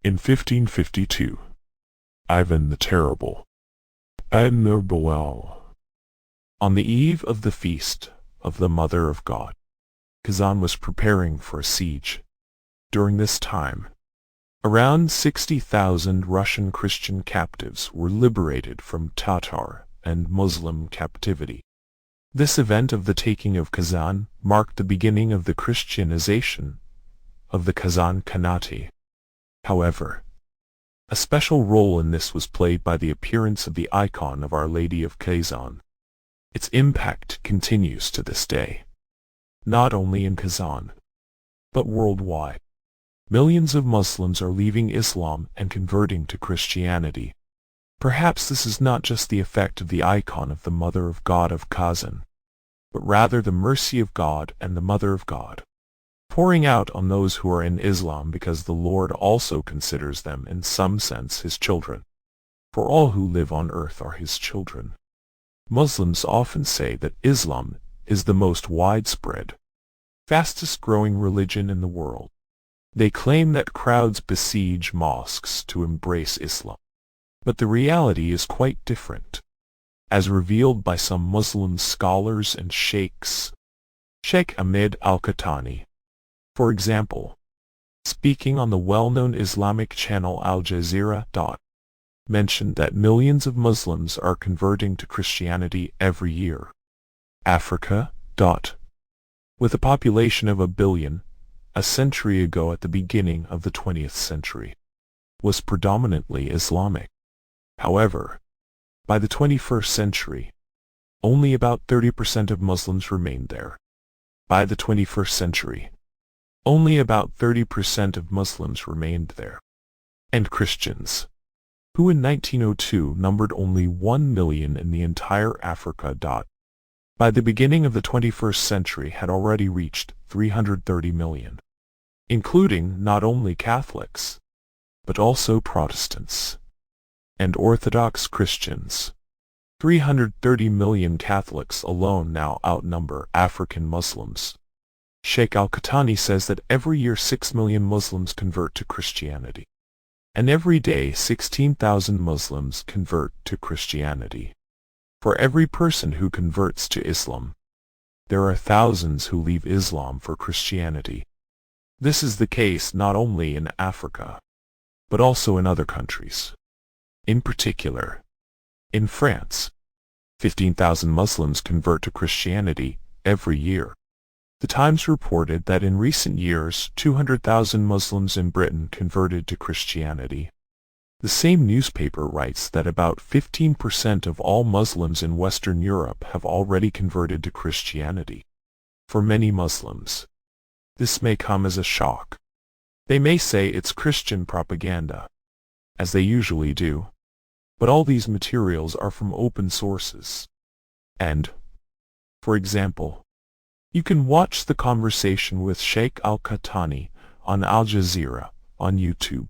In 1552, Ivan the Terrible, on the eve of the feast of the Mother of God, Kazan was preparing for a siege. During this time, around 60,000 Russian Christian captives were liberated from Tatar and Muslim captivity. This event of the taking of Kazan marked the beginning of the Christianization of the Kazan Khanate. However, a special role in this was played by the appearance of the icon of Our Lady of Kazan. Its impact continues to this day, not only in Kazan, but worldwide. Millions of Muslims are leaving Islam and converting to Christianity. Perhaps this is not just the effect of the icon of the Mother of God of Kazan, but rather the mercy of God and the Mother of God, pouring out on those who are in Islam because the Lord also considers them in some sense His children. For all who live on earth are His children. Muslims often say that Islam is the most widespread, fastest-growing religion in the world. They claim that crowds besiege mosques to embrace Islam. But the reality is quite different, as revealed by some Muslim scholars and sheikhs. Sheikh Ahmed Al-Qahtani, for example, speaking on the well-known Islamic channel Al Jazeera, mentioned that millions of Muslims are converting to Christianity every year. Africa, with a population of 1 billion, a century ago at the beginning of the 20th century, was predominantly Islamic. However, by the 21st century, only about 30% of Muslims remained there. By the 21st century, only about 30% of Muslims remained there. And Christians, who in 1902 numbered only 1 million in the entire Africa, by the beginning of the 21st century had already reached 330 million, including not only Catholics, but also Protestants and Orthodox Christians. 330 million Catholics alone now outnumber African Muslims. Sheikh Al-Qahtani says that every year 6 million Muslims convert to Christianity, and every day 16,000 Muslims convert to Christianity. For every person who converts to Islam, there are thousands who leave Islam for Christianity. This is the case not only in Africa, but also in other countries. In particular, in France, 15,000 Muslims convert to Christianity every year. The Times reported that in recent years 200,000 Muslims in Britain converted to Christianity. The same newspaper writes that about 15% of all Muslims in Western Europe have already converted to Christianity. For many Muslims, this may come as a shock. They may say it's Christian propaganda, as they usually do. But all these materials are from open sources. And, for example, you can watch the conversation with Sheikh Al-Qahtani on Al Jazeera on YouTube.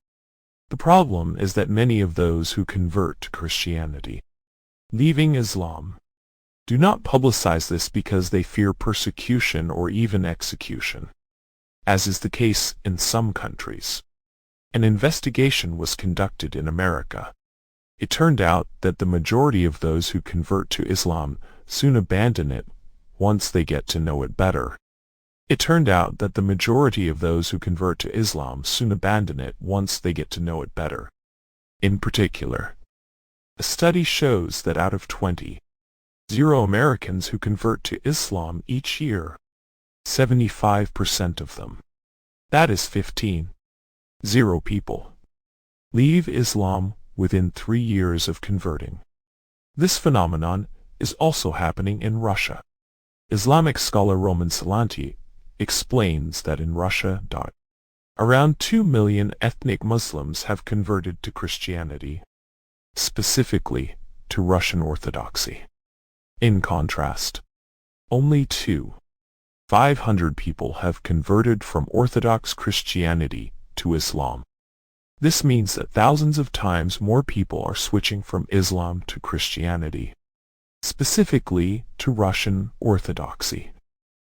The problem is that many of those who convert to Christianity, leaving Islam, do not publicize this because they fear persecution or even execution, as is the case in some countries. An investigation was conducted in America. It turned out that the majority of those who convert to Islam soon abandon it once they get to know it better. In particular, a study shows that out of 20 Americans who convert to Islam each year, 75% of them, that is 15 people, leave Islam within 3 years of converting. This phenomenon is also happening in Russia. Islamic scholar Roman Salanti explains that in Russia, around 2 million ethnic Muslims have converted to Christianity, specifically to Russian Orthodoxy. In contrast, only 500 people have converted from Orthodox Christianity to Islam. This means that thousands of times more people are switching from Islam to Christianity, specifically to Russian Orthodoxy.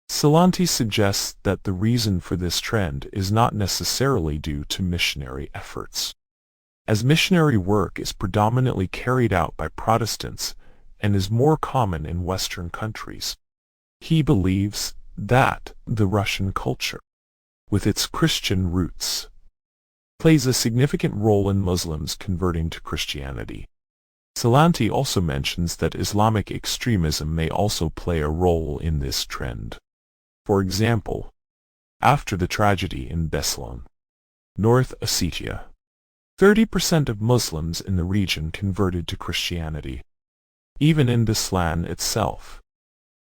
Salanti suggests that the reason for this trend is not necessarily due to missionary efforts, as missionary work is predominantly carried out by Protestants and is more common in Western countries. He believes that the Russian culture, with its Christian roots, plays a significant role in Muslims converting to Christianity. Salanti also mentions that Islamic extremism may also play a role in this trend. For example, after the tragedy in Beslan, North Ossetia, 30% of Muslims in the region converted to Christianity. Even in Beslan itself,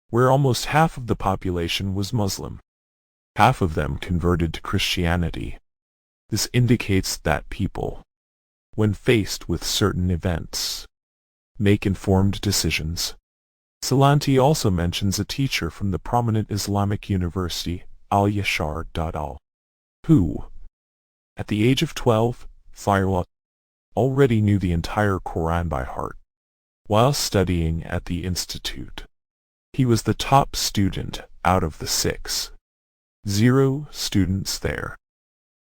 where almost half of the population was Muslim, half of them converted to Christianity. This indicates that people, when faced with certain events, make informed decisions. Salanti also mentions a teacher from the prominent Islamic university, Al-Yashar Al, who, at the age of 12, already knew the entire Quran by heart. While studying at the institute, he was the top student out of the 6,000 students there.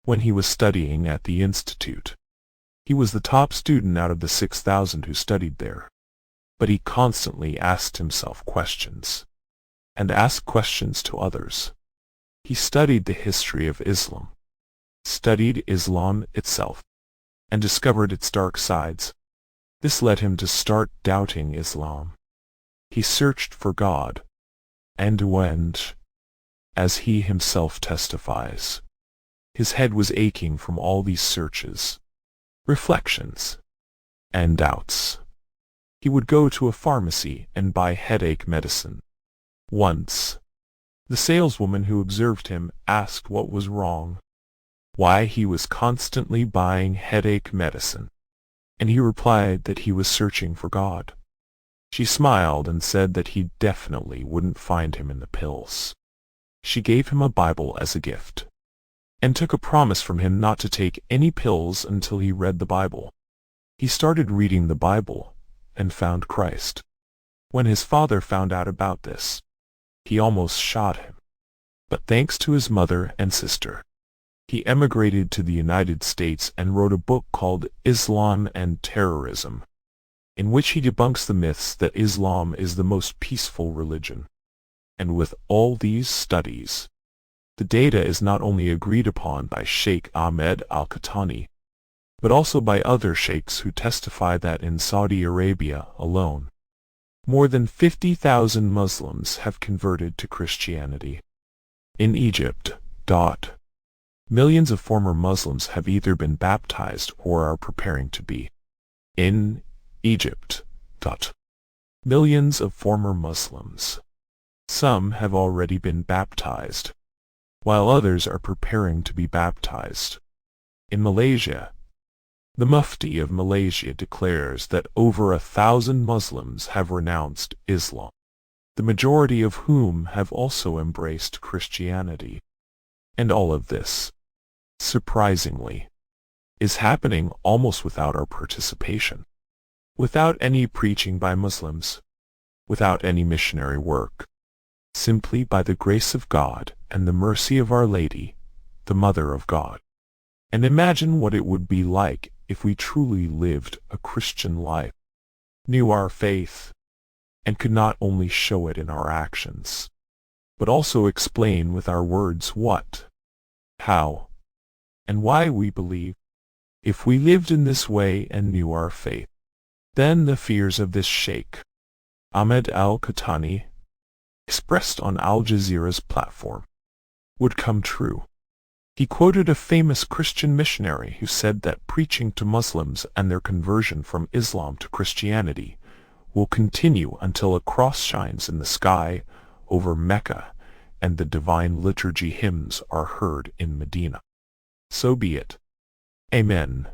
When he was studying at the institute, he was the top student out of the 6,000 who studied there. But he constantly asked himself questions, and asked questions to others. He studied the history of Islam, studied Islam itself, and discovered its dark sides. This led him to start doubting Islam. He searched for God, and when, as he himself testifies, his head was aching from all these searches, reflections, and doubts, he would go to a pharmacy and buy headache medicine. Once, the saleswoman who observed him asked what was wrong, why he was constantly buying headache medicine, and he replied that he was searching for God. She smiled and said that he definitely wouldn't find him in the pills. She gave him a Bible as a gift, and took a promise from him not to take any pills until he read the Bible. He started reading the Bible and found Christ. When his father found out about this, he almost shot him. But thanks to his mother and sister, he emigrated to the United States and wrote a book called Islam and Terrorism, in which he debunks the myths that Islam is the most peaceful religion. And with all these studies, the data is not only agreed upon by Sheikh Ahmed Al-Qahtani, but also by other sheikhs who testify that in Saudi Arabia alone, more than 50,000 Muslims have converted to Christianity. In Egypt, millions of former Muslims have either been baptized or are preparing to be. In Egypt, millions of former Muslims. Some have already been baptized, while others are preparing to be baptized. In Malaysia, the Mufti of Malaysia declares that over 1,000 Muslims have renounced Islam, the majority of whom have also embraced Christianity. And all of this, surprisingly, is happening almost without our participation, without any preaching by Muslims, without any missionary work, simply by the grace of God and the mercy of Our Lady, the Mother of God. And imagine what it would be like if we truly lived a Christian life, knew our faith, and could not only show it in our actions, but also explain with our words what, how, and why we believe. If we lived in this way and knew our faith, then the fears of this Sheikh Ahmed Al-Qahtani, expressed on Al Jazeera's platform, would come true. He quoted a famous Christian missionary who said that preaching to Muslims and their conversion from Islam to Christianity will continue until a cross shines in the sky over Mecca and the divine liturgy hymns are heard in Medina. So be it. Amen.